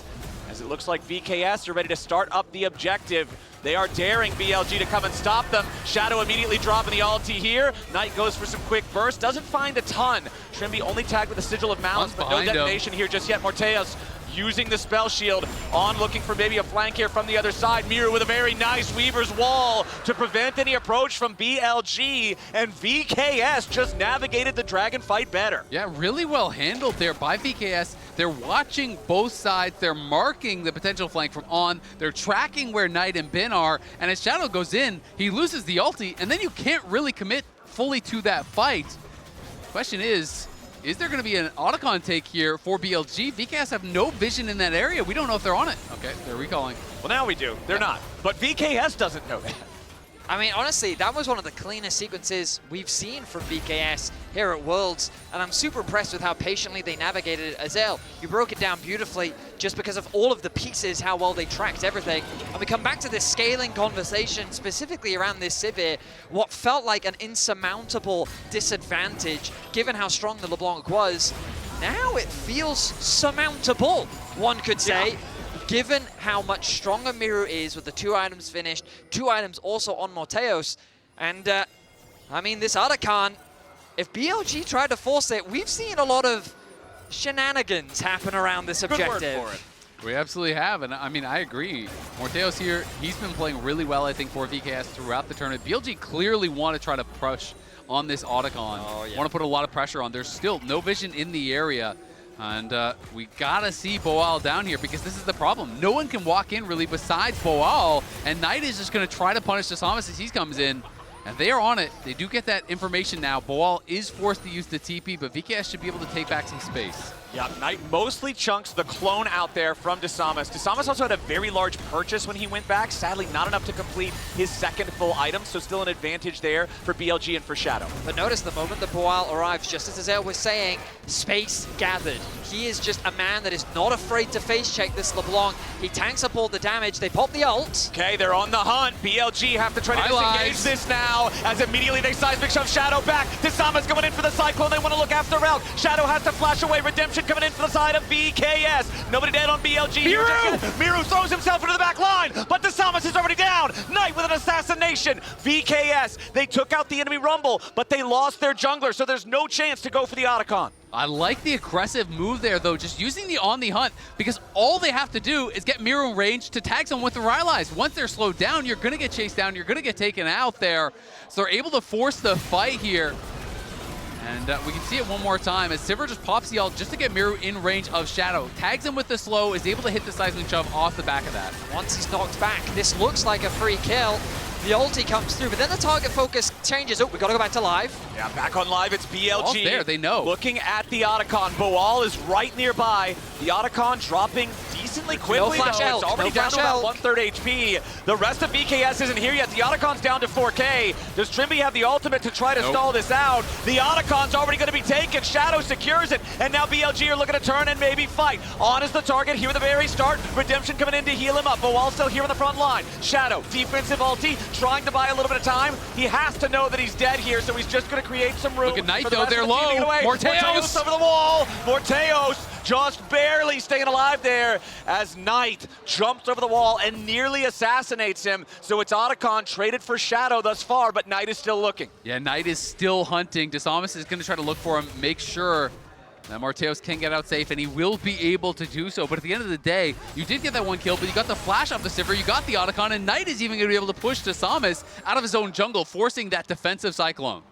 as it looks like VKS are ready to start up the objective. They are daring BLG to come and stop them. Shadow immediately dropping the ulti here. Knight goes for some quick burst, doesn't find a ton. Trimby only tagged with a Sigil of Malice, but no detonation here just yet. Morteos using the spell shield. On looking for maybe a flank here from the other side. Miru with a very nice Weaver's Wall to prevent any approach from BLG, and VKS just navigated the dragon fight better. Yeah, really well handled there by VKS. They're watching both sides. They're marking the potential flank from On. They're tracking where Knight and Bin are, and as Shadow goes in, he loses the ulti, and then you can't really commit fully to that fight. Question is there going to be an Otacon take here for BLG? VKS have no vision in that area. We don't know if they're on it. Okay, they're recalling. Well, now we do. They're not. But VKS doesn't know that. I mean, honestly, that was one of the cleanest sequences we've seen from VKS here at Worlds, and I'm super impressed with how patiently they navigated it. Azel, you broke it down beautifully just because of all of the pieces, how well they tracked everything. And we come back to this scaling conversation, specifically around this Sivir, what felt like an insurmountable disadvantage, given how strong the LeBlanc was. Now it feels surmountable, one could say. Yeah. Given how much stronger Miru is with the 2 items finished, 2 items also on Morteos. And, I mean, this Otacon, if BLG tried to force it, we've seen a lot of shenanigans happen around this objective. Good word for it. We absolutely have, and I mean, I agree. Morteos here, he's been playing really well, I think, for VKS throughout the tournament. BLG clearly want to try to push on this Otacon. Oh, yeah. Want to put a lot of pressure on. There's still no vision in the area. And we gotta see Boal down here because this is the problem. No one can walk in really besides Boal, and Knight is just gonna try to punish Dasamis as he comes in. And they are on it. They do get that information now. Boal is forced to use the TP, but VKS should be able to take back some space. Yeah, Knight mostly chunks the clone out there from Desamas. Desamas also had a very large purchase when he went back. Sadly, not enough to complete his second full item, so still an advantage there for BLG and for Shadow. But notice the moment that Boal arrives, just as Azael was saying, space gathered. He is just a man that is not afraid to face check this LeBlanc. He tanks up all the damage. They pop the ult. Okay, they're on the hunt. BLG have to try to disengage this now, as immediately they seismic shove Shadow back. Desamas going in for the Cyclone. They want to look after Rel. Shadow has to flash away. Redemption coming in for the side of VKS. Nobody dead on BLG. Miru throws himself into the back line, but Desamas is already down. Knight with an assassination. VKS, they took out the enemy Rumble, but they lost their jungler, so there's no chance to go for the Otacon. I like the aggressive move there, though, just using the on the hunt, because all they have to do is get Miru in range to tag someone with the Rylai's. Once they're slowed down, you're going to get chased down, you're going to get taken out there. So they're able to force the fight here. And we can see it one more time as Sivir just pops the ult just to get Miru in range of Shadow. Tags him with the slow, is able to hit the seismic shove off the back of that. Once he's knocked back, this looks like a free kill. The ulti comes through, but then the target focus changes. Oh, we got to go back to live. Yeah, back on live, it's BLG. All there, they know. Looking at the Otacon. Boal is right nearby. The Otacon dropping decently quickly, flash though. out. It's already down to about 1/3 HP. The rest of BKS isn't here yet. The Otacon's down to 4K. Does Trimby have the ultimate to try to stall this out? The Otacon's already going to be taken. Shadow secures it, and now BLG are looking to turn and maybe fight. On is the target here at the very start. Redemption coming in to heal him up. Boal still here on the front line. Shadow, defensive ulti, trying to buy a little bit of time. He has to know that he's dead here, so he's just going to create some room. Look at Knight, for the though. rest They're of the team to get low. away. Morteos over the wall. Morteos just barely staying alive there as Knight jumps over the wall and nearly assassinates him. So it's Otacon traded for Shadow thus far, but Knight is still looking. Yeah, Knight is still hunting. Desamas is going to try to look for him, make sure that Morteos can get out safe, and he will be able to do so. But at the end of the day, you did get that one kill, but you got the flash off the Sivir, you got the Otacon, and Knight is even going to be able to push Desamas out of his own jungle, forcing that defensive Cyclone.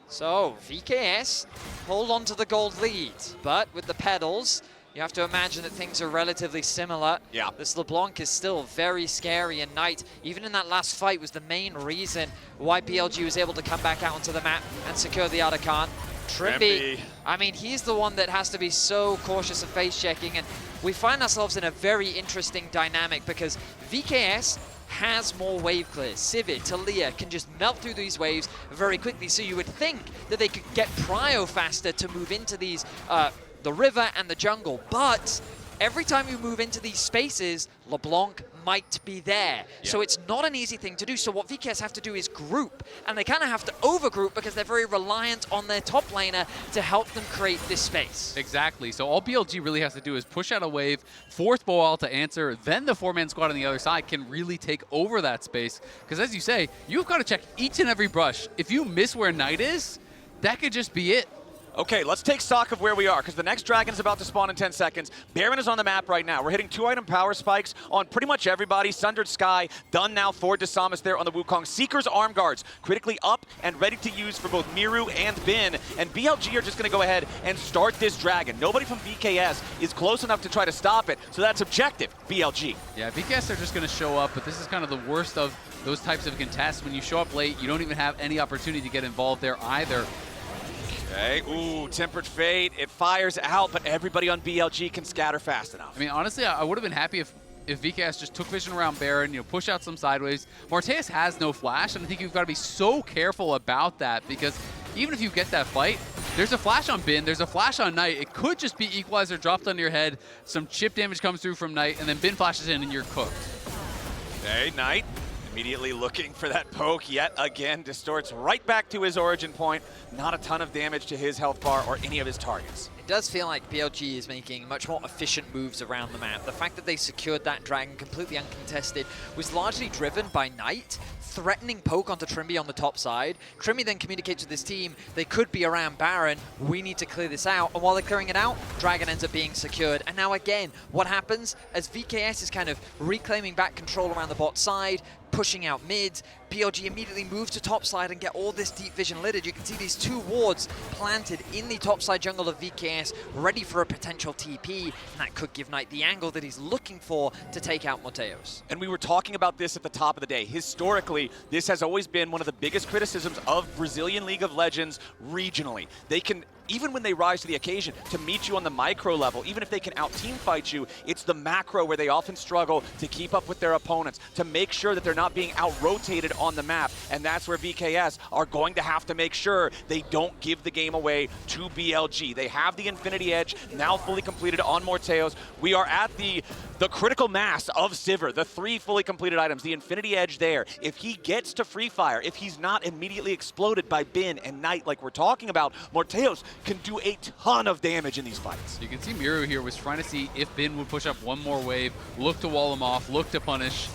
So VKS hold on to the gold lead, but with the pedals, you have to imagine that things are relatively similar. Yeah. This LeBlanc is still very scary, and Knight, even in that last fight, was the main reason why BLG was able to come back out onto the map and secure the Otacon. Trimby, I mean, he's the one that has to be so cautious of face checking, and we find ourselves in a very interesting dynamic because VKS has more wave clears. Sivir, Talia can just melt through these waves very quickly, so you would think that they could get prio faster to move into these, the river and the jungle, but every time you move into these spaces, LeBlanc might be there. Yeah. So it's not an easy thing to do. So what VKS have to do is group, and they kind of have to overgroup because they're very reliant on their top laner to help them create this space. Exactly. So all BLG really has to do is push out a wave, force Boal to answer, then the four-man squad on the other side can really take over that space. Because as you say, you've got to check each and every brush. If you miss where Knight is, that could just be it. Okay, let's take stock of where we are, because the next dragon is about to spawn in 10 seconds. Baron is on the map right now. We're hitting 2-item power spikes on pretty much everybody. Sundered Sky done now for Desamas there on the Wukong. Seeker's arm guards critically up and ready to use for both Miru and Bin. And BLG are just going to go ahead and start this dragon. Nobody from VKS is close enough to try to stop it, so that's objective, BLG. Yeah, VKS are just going to show up, but this is kind of the worst of those types of contests. When you show up late, you don't even have any opportunity to get involved there either. Okay, ooh, Tempered Fate, it fires out, but everybody on BLG can scatter fast enough. I mean, honestly, I would have been happy if VKS just took vision around Baron, you know, push out some sideways. Morteos has no flash, and I think you've got to be so careful about that, because even if you get that fight, there's a flash on Bin, there's a flash on Knight. It could just be Equalizer dropped on your head, some chip damage comes through from Knight, and then Bin flashes in and you're cooked. Okay, Knight immediately looking for that poke yet again. Distorts right back to his origin point. Not a ton of damage to his health bar or any of his targets. It does feel like BLG is making much more efficient moves around the map. The fact that they secured that dragon completely uncontested was largely driven by Knight threatening poke onto Trimby on the top side. Trimby then communicates with his team, they could be around Baron, we need to clear this out. And while they're clearing it out, dragon ends up being secured. And now again, what happens as VKS is kind of reclaiming back control around the bot side, pushing out mid, BLG immediately move to topside and get all this deep vision littered. You can see these 2 wards planted in the topside jungle of VKS, ready for a potential TP, and that could give Knight the angle that he's looking for to take out Morteos. And we were talking about this at the top of the day. Historically, this has always been one of the biggest criticisms of Brazilian League of Legends regionally. They can, even when they rise to the occasion, to meet you on the micro level, even if they can out-team fight you, it's the macro where they often struggle to keep up with their opponents, to make sure that they're not being out-rotated on the map. And that's where VKS are going to have to make sure they don't give the game away to BLG. They have the Infinity Edge now fully completed on Morteos. We are at the critical mass of Sivir, the 3 fully completed items, the Infinity Edge there. If he gets to Free Fire, if he's not immediately exploded by Bin and Knight like we're talking about, Morteos can do a ton of damage in these fights. You can see Miru here was trying to see if Bin would push up one more wave, look to wall him off, look to punish.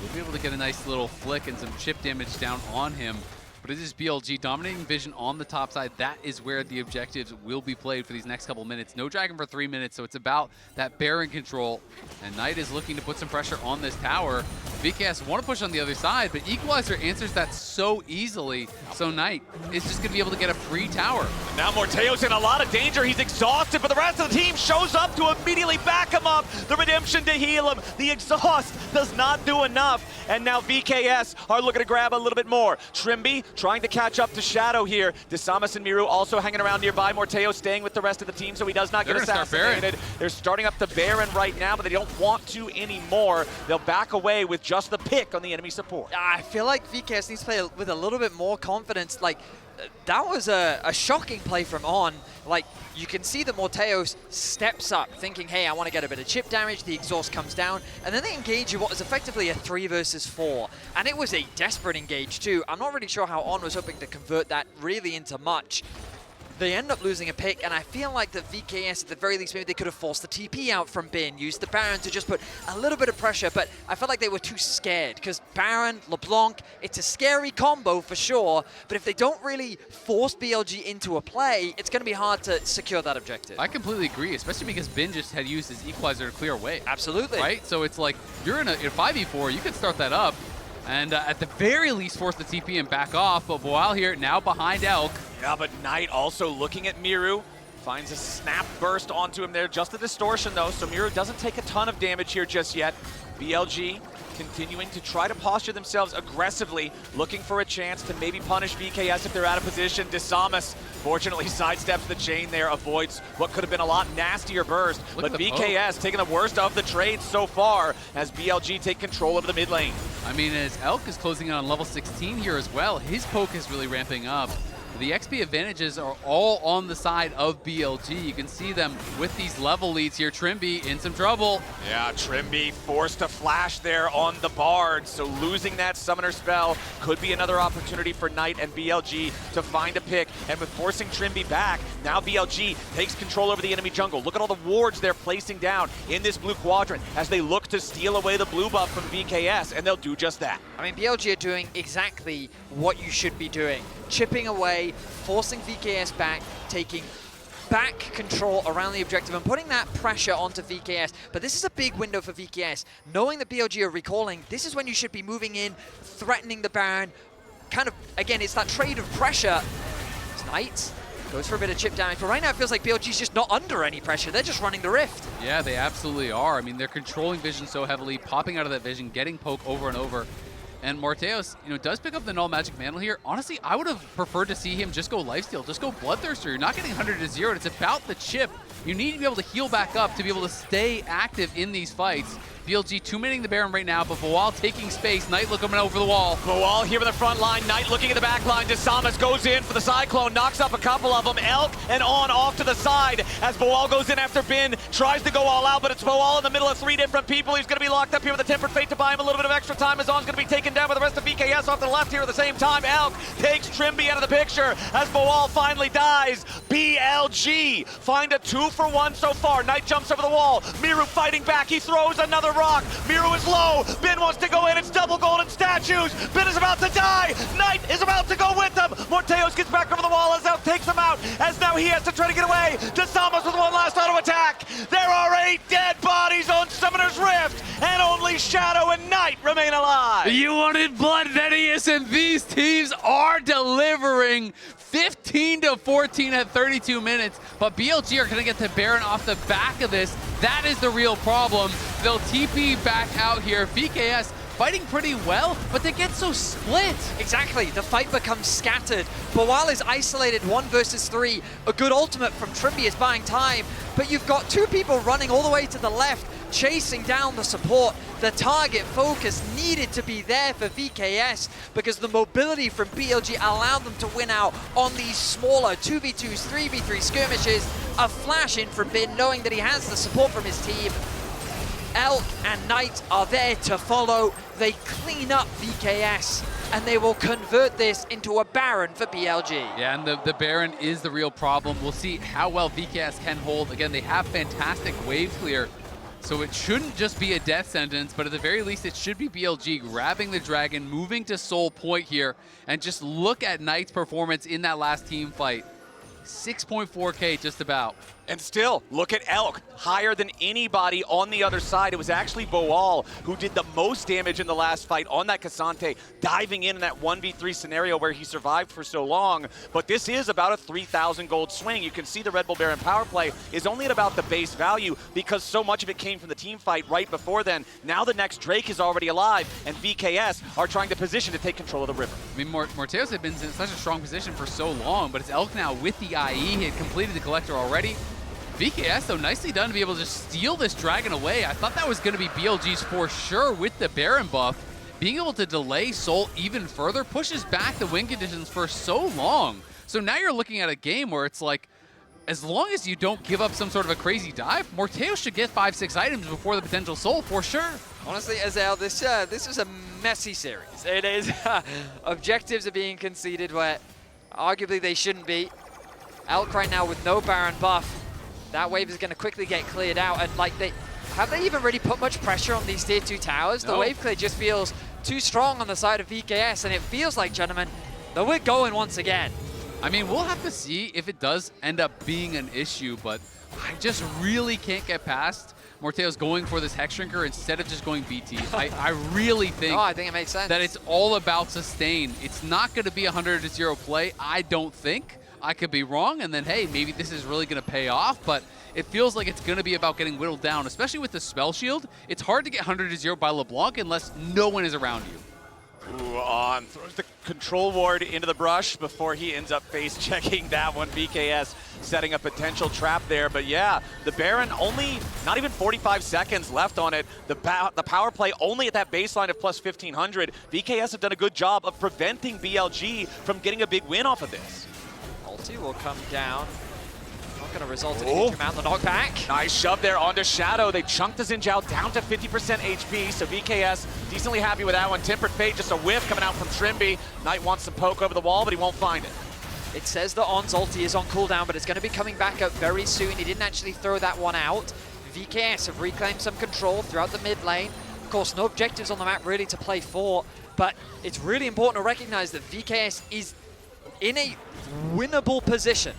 We'll be able to get a nice little flick and some chip damage down on him. But it is BLG dominating vision on the top side. That is where the objectives will be played for these next couple minutes. No Dragon for 3 minutes, so it's about that Baron control. And Knight is looking to put some pressure on this tower. VKS want to push on the other side, but Equalizer answers that so easily. So Knight is just going to be able to get a free tower. Now Morteo's in a lot of danger. He's exhausted, but the rest of the team shows up to immediately back him up. The redemption to heal him. The exhaust does not do enough. And now VKS are looking to grab a little bit more. Trimby trying to catch up to Shadow here. Desamas and Miru also hanging around nearby. Morteo staying with the rest of the team so he does not get assassinated. They're starting up the Baron right now, but they don't want to anymore. They'll back away with just the pick on the enemy support. I feel like VKS needs to play with a little bit more confidence. Like, that was a shocking play from On. Like, you can see that Morteos steps up, thinking, hey, I want to get a bit of chip damage. The exhaust comes down, and then they engage in what is effectively a 3 versus 4. And it was a desperate engage, too. I'm not really sure how On was hoping to convert that really into much. They end up losing a pick, and I feel like that VKS, at the very least, maybe they could have forced the TP out from Bin, used the Baron to just put a little bit of pressure, but I felt like they were too scared, because Baron, LeBlanc, it's a scary combo for sure, but if they don't really force BLG into a play, it's going to be hard to secure that objective. I completely agree, especially because Bin just had used his Equalizer to clear away. Absolutely. Right? So it's like, you're in a 5v4, you can start that up, and at the very least force the TP and back off, but Boal here now behind Elk. Yeah, but Knight also looking at Miru. Finds a snap burst onto him there. Just a distortion, though, so Miru doesn't take a ton of damage here just yet. BLG continuing to try to posture themselves aggressively, looking for a chance to maybe punish VKS if they're out of position. Desamas, fortunately, sidesteps the chain there, avoids what could have been a lot nastier burst. But VKS taking the worst of the trades so far as BLG take control of the mid lane. I mean, as Elk is closing in on level 16 here as well, his poke is really ramping up. The XP advantages are all on the side of BLG. You can see them with these level leads here. Trimby in some trouble. Yeah, Trimby forced to flash there on the Bard, so losing that summoner spell could be another opportunity for Knight and BLG to find a pick. And with forcing Trimby back, now BLG takes control over the enemy jungle. Look at all the wards they're placing down in this blue quadrant as they look to steal away the blue buff from VKS, and they'll do just that. I mean, BLG are doing exactly what you should be doing. Chipping away, forcing VKS back, taking back control around the objective and putting that pressure onto VKS. But this is a big window for VKS. Knowing that BLG are recalling, this is when you should be moving in, threatening the Baron. Kind of, again, it's that trade of pressure. It's Knight. Goes for a bit of chip damage, but right now it feels like BLG's just not under any pressure. They're just running the Rift. Yeah, they absolutely are. I mean, they're controlling vision so heavily, popping out of that vision, getting poke over and over. And Morteos, does pick up the Null Magic Mantle here. Honestly, I would have preferred to see him just go Lifesteal, just go Bloodthirster. You're not getting 100 to 0. It's about the chip. You need to be able to heal back up to be able to stay active in these fights. BLG 2-minning the Baron right now, but Boal taking space. Knight looking over the wall. Boal here in the front line. Knight looking at the back line. Desamas goes in for the Cyclone, knocks up a couple of them. Elk and On off to the side as Boal goes in after Bin. Tries to go all out, but it's Boal in the middle of 3 different people. He's going to be locked up here with a Tempered Fate to buy him a little bit of extra time as On's going to be taken down by the rest of VKS off to the left here at the same time. Elk takes Trimby out of the picture as Boal finally dies. BLG find a 2-for-1 so far. Knight jumps over the wall. Miru fighting back. He throws another rock. Miru is low. Bin wants to go in. It's double golden statues. Bin is about to die. Knight is about to go with them. Morteos gets back over the wall as Elk takes him out. As now he has to try to get away. Desamas with one last auto attack. There are 8 dead bodies on Summoner's Rift and only only Shadow and Knight remain alive. You wanted blood, Venius, and these teams are delivering. 15 to 14 at 32 minutes, but BLG are going to get the Baron off the back of this. That is the real problem. They'll TP back out here. VKS fighting pretty well, but they get so split. Exactly, the fight becomes scattered. But while it's isolated 1 versus 3, a good ultimate from Trimby is buying time, but you've got 2 people running all the way to the left, chasing down the support. The target focus needed to be there for VKS because the mobility from BLG allowed them to win out on these smaller 2v2s, 3v3 skirmishes. A flash in from Bin, knowing that he has the support from his team. Elk and Knight are there to follow. They clean up VKS, and they will convert this into a Baron for BLG. Yeah, and the Baron is the real problem. We'll see how well VKS can hold. Again, they have fantastic wave clear, so it shouldn't just be a death sentence, but at the very least, it should be BLG grabbing the Dragon, moving to Soul Point here, and just look at Knight's performance in that last team fight. 6.4K just about. And still, look at Elk, higher than anybody on the other side. It was actually Boal who did the most damage in the last fight on that Cassante, diving in that 1v3 scenario where he survived for so long. But this is about a 3,000 gold swing. You can see the Red Bull Baron power play is only at about the base value because so much of it came from the team fight right before then. Now the next Drake is already alive, and VKS are trying to position to take control of the river. I mean, Morteos had been in such a strong position for so long, but it's Elk now with the IE. He had completed the Collector already. VKS, though, nicely done to be able to just steal this Dragon away. I thought that was going to be BLG's for sure with the Baron buff. Being able to delay Soul even further pushes back the win conditions for so long. So now you're looking at a game where it's like, as long as you don't give up some sort of a crazy dive, Morteos should get 5-6 items before the potential Soul for sure. Honestly, Azael, this is a messy series. It is. Objectives are being conceded where arguably they shouldn't be. Elk right now with no Baron buff. That wave is going to quickly get cleared out, and like have they even really put much pressure on these tier 2 towers? No. The wave clear just feels too strong on the side of VKS, and it feels like, gentlemen, that we're going once again. I mean, we'll have to see if it does end up being an issue, but I just really can't get past Morteos going for this Hex Shrinker instead of just going BT. I really think, I think it makes sense. That it's all about sustain. It's not going to be a 100-0 play, I don't think. I could be wrong, and then, hey, maybe this is really going to pay off, but it feels like it's going to be about getting whittled down, especially with the Spell Shield. It's hard to get 100-0 by LeBlanc unless no one is around you. Ooh, on. Throws the control ward into the brush before he ends up face-checking that one. VKS setting a potential trap there, but yeah, the Baron only, not even 45 seconds left on it. The power play only at that baseline of plus 1,500. VKS have done a good job of preventing BLG from getting a big win off of this. Ulti will come down. Not going to result in a huge amount of the knockback. Nice shove there onto Shadow. They chunked the Xin down to 50% HP, so VKS decently happy with that one. Tempered Fate, just a whiff coming out from Trimby. Knight wants to poke over the wall, but he won't find it. It says that On's ulti is on cooldown, but it's going to be coming back up very soon. He didn't actually throw that one out. VKS have reclaimed some control throughout the mid lane. Of course, no objectives on the map really to play for, but it's really important to recognize that VKS is in a winnable position.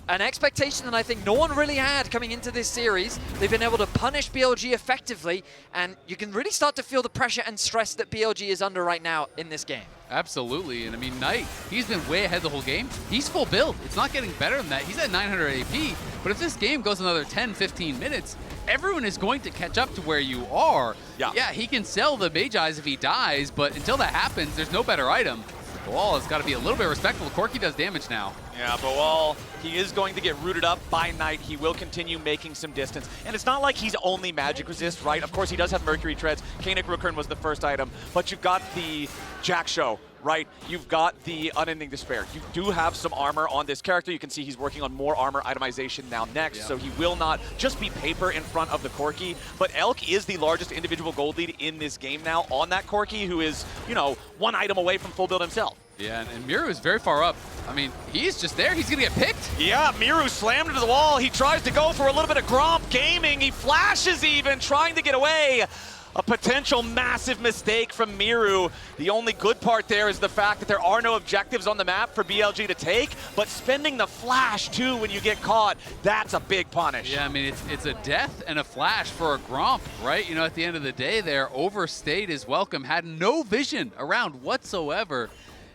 An expectation that I think no one really had coming into this series. They've been able to punish BLG effectively, and you can really start to feel the pressure and stress that BLG is under right now in this game. Absolutely, and I mean, Knight, he's been way ahead the whole game. He's full build. It's not getting better than that. He's at 900 AP, but if this game goes another 10, 15 minutes, everyone is going to catch up to where you are. Yeah, he can sell the Mage Eyes if he dies, but until that happens, there's no better item. Boal has got to be a little bit respectful. Corki does damage now. Yeah, Boal, he is going to get rooted up by Knight. He will continue making some distance. And it's not like he's only magic resist, right? Of course, he does have Mercury Treads. Kanik Rookern was the first item. But you've got the Jack Show, right? You've got the Unending Despair. You do have some armor on this character. You can see he's working on more armor itemization now next. Yeah. So he will not just be paper in front of the Corki. But Elk is the largest individual gold lead in this game now on that Corki, who is, you know, one item away from full build himself. Yeah, and Miru is very far up. I mean, he's just there. He's going to get picked. Yeah, Miru slammed into the wall. He tries to go for a little bit of Gromp gaming. He flashes even, trying to get away. A potential massive mistake from Miru. The only good part there is the fact that there are no objectives on the map for BLG to take, but spending the flash too when you get caught, that's a big punish. Yeah, I mean, it's a death and a flash for a Gromp, right? You know, at the end of the day there, overstayed his welcome, had no vision around whatsoever.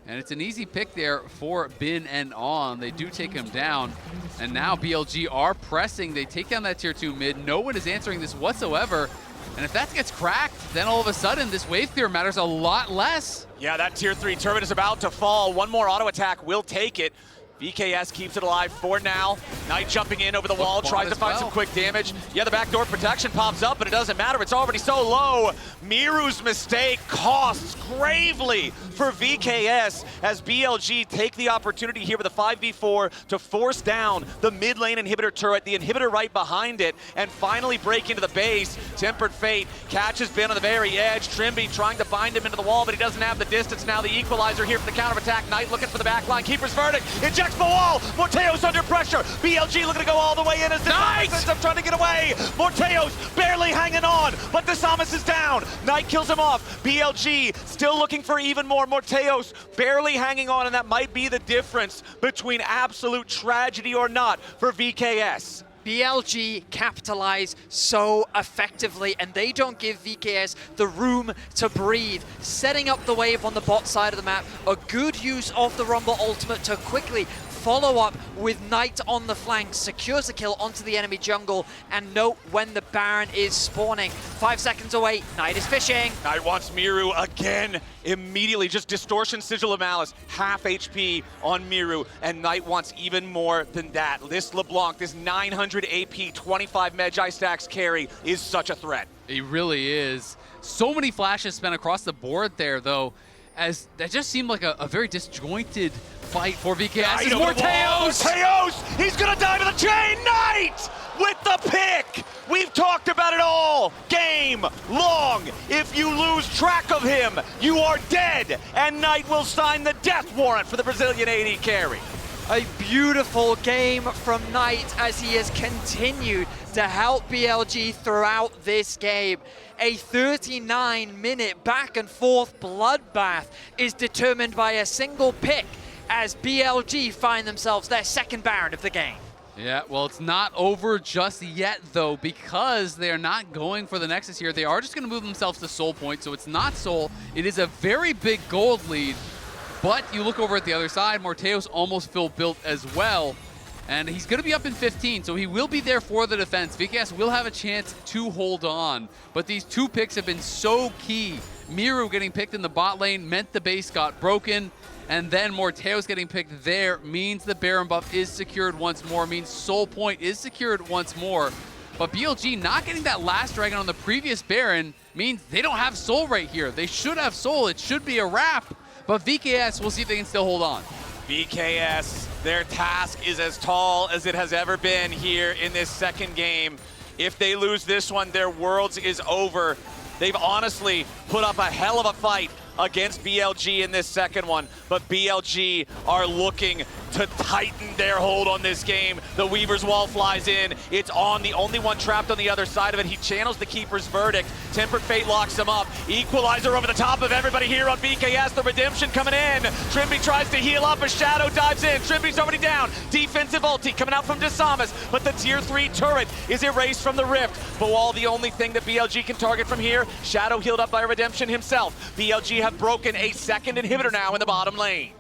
And it's an easy pick there for Bin and On. They do take him down. And now BLG are pressing. They take down that tier 2 mid. No one is answering this whatsoever. And if that gets cracked, then all of a sudden this wave clear matters a lot less. Yeah, that tier 3 turret is about to fall. One more auto attack will take it. VKS keeps it alive for now. Knight jumping in over the wall, tries to find some quick damage. Yeah, the backdoor protection pops up, but it doesn't matter. It's already so low. Miru's mistake costs gravely for VKS as BLG take the opportunity here with a 5v4 to force down the mid lane inhibitor turret, the inhibitor right behind it, and finally break into the base. Tempered Fate catches Ben on the very edge. Trimby trying to bind him into the wall, but he doesn't have the distance. Now the equalizer here for the counter attack. Knight looking for the back line. Keeper's verdict. Ejects the wall. Morteo's under pressure. BLG looking to go all the way in as Desamas ends up trying to get away. Morteo's barely hanging on, but Desamas is down. Knight kills him off. BLG still looking for even more. Morteo's barely hanging on, and that might be the difference between absolute tragedy or not for VKS. BLG capitalize so effectively, and they don't give VKS the room to breathe. Setting up the wave on the bot side of the map, a good use of the Rumble ultimate to quickly follow up with Knight on the flank, secures a kill onto the enemy jungle, and note when the Baron is spawning. 5 seconds away, Knight is fishing. Knight wants Miru again, immediately, just Distortion, Sigil of Malice, half HP on Miru, and Knight wants even more than that. This LeBlanc, this 900 AP, 25 Magi stacks carry is such a threat. He really is. So many flashes spent across the board there, though, as that just seemed like a very disjointed fight for VKS. Morteo's! He's gonna die to the chain! Knight with the pick! We've talked about it all game long. If you lose track of him, you are dead, and Knight will sign the death warrant for the Brazilian AD carry. A beautiful game from Knight as he has continued to help BLG throughout this game. A 39-minute back and forth bloodbath is determined by a single pick as BLG find themselves their second Baron of the game. Yeah, well, it's not over just yet, though, because they are not going for the Nexus here. They are just going to move themselves to Soul Point, so it's not Soul. It is a very big gold lead, but you look over at the other side, Morteo's almost full built as well, and he's going to be up in 15, so he will be there for the defense. VKS will have a chance to hold on, but these two picks have been so key. Miru getting picked in the bot lane meant the base got broken, and then Morteo's getting picked there means the Baron buff is secured once more, means Soul Point is secured once more. But BLG not getting that last dragon on the previous Baron means they don't have Soul right here. They should have Soul. It should be a wrap. But VKS, we'll see if they can still hold on. VKS, their task is as tall as it has ever been here in this second game. If they lose this one, their Worlds is over. They've honestly put up a hell of a fight against BLG in this second one, but BLG are looking to tighten their hold on this game. The Weaver's Wall flies in. It's on, the only one trapped on the other side of it. He channels the Keeper's verdict. Tempered Fate locks him up. Equalizer over the top of everybody here on VKS. The redemption coming in. Trimby tries to heal up as Shadow dives in. Trimby's already down. Defensive ulti coming out from Desamas, but the tier 3 turret is erased from the rift. But the only thing that BLG can target from here, Shadow healed up by redemption himself. BLG have broken a second inhibitor now in the bottom lane.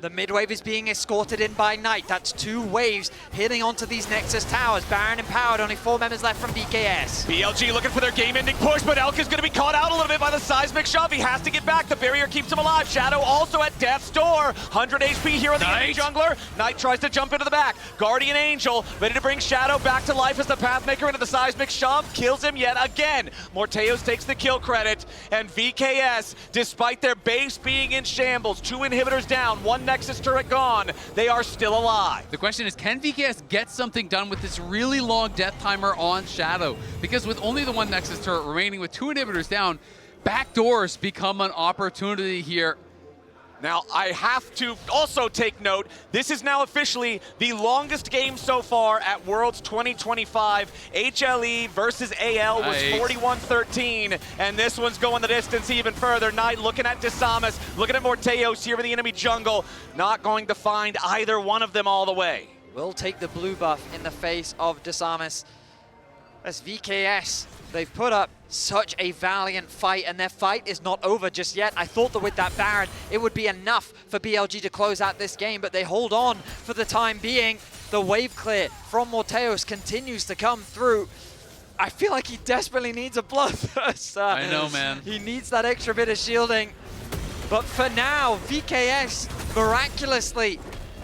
The mid wave is being escorted in by Knight. That's 2 waves hitting onto these Nexus towers. Baron empowered, only 4 members left from VKS. BLG looking for their game-ending push, but Elk is going to be caught out a little bit by the seismic shove. He has to get back. The barrier keeps him alive. Shadow also at death's door. 100 HP here on the enemy jungler. Knight tries to jump into the back. Guardian Angel ready to bring Shadow back to life as the Pathmaker into the seismic shove. Kills him yet again. Morteo's takes the kill credit, and VKS, despite their base being in shambles, 2 inhibitors down, 1 Nexus turret gone, they are still alive. The question is, can VKS get something done with this really long death timer on Shadow? Because with only the 1 Nexus turret remaining with 2 inhibitors down, backdoors become an opportunity here. Now, I have to also take note, this is now officially the longest game so far at Worlds 2025. HLE versus AL was 41-13, and this one's going the distance even further. Knight looking at Desamas, looking at Morteos here in the enemy jungle, not going to find either one of them all the way. Will take the blue buff in the face of Desamas. As VKS, they've put up such a valiant fight, and their fight is not over just yet. I thought that with that Baron, it would be enough for BLG to close out this game, but they hold on for the time being. The wave clear from Morteos continues to come through. I feel like he desperately needs a bloodthirst. I know, man. He needs that extra bit of shielding. But for now, VKS, miraculously,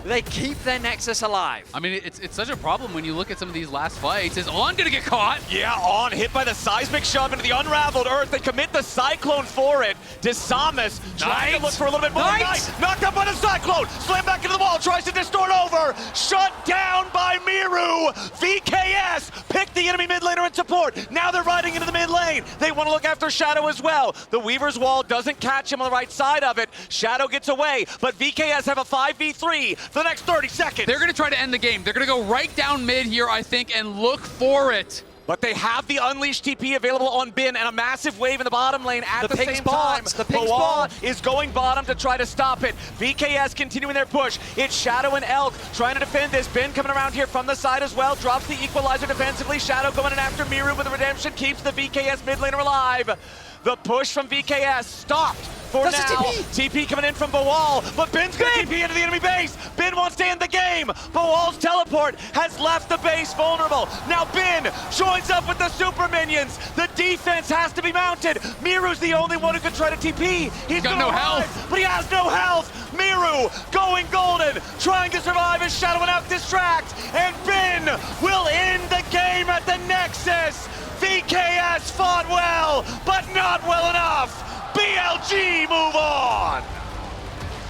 they keep their Nexus alive. I mean, it's such a problem when you look at some of these last fights. Is On gonna get caught? Yeah, On hit by the seismic shove into the unraveled earth. They commit the Cyclone for it. Desamas trying to look for a little bit more. Knight knocked up by the Cyclone. Slam back into the wall. Tries to distort over. Shut down by Miru. VKS picked the enemy mid laner in support. Now they're riding into the mid lane. They want to look after Shadow as well. The Weaver's Wall doesn't catch him on the right side of it. Shadow gets away, but VKS have a 5v3 for the next 30 seconds. They're going to try to end the game. They're going to go right down mid here, I think, and look for it. But they have the Unleashed TP available on Bin and a massive wave in the bottom lane at the same time. The pink Boal spot is going bottom to try to stop it. VKS continuing their push. It's Shadow and Elk trying to defend this. Bin coming around here from the side as well. Drops the equalizer defensively. Shadow going in after Miru with the redemption. Keeps the VKS mid laner alive. The push from VKS stopped for That's now. a TP TP coming in from Boal, but Bin's gonna TP into the enemy base. Bin wants to end the game. Boal's teleport has left the base vulnerable. Now Bin joins up with the super minions. The defense has to be mounted. Miru's the only one who can try to TP. He's got no health, but he has no health. Miru going golden, trying to survive as Shadow and Elk distract, and Bin will end the game at the Nexus. VKS fought well, but not well enough. BLG move on.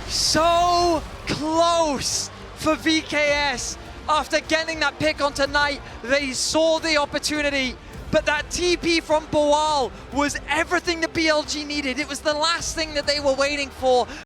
So close for VKS. After getting that pick on tonight, they saw the opportunity, but that TP from Boal was everything the BLG needed. It was the last thing that they were waiting for.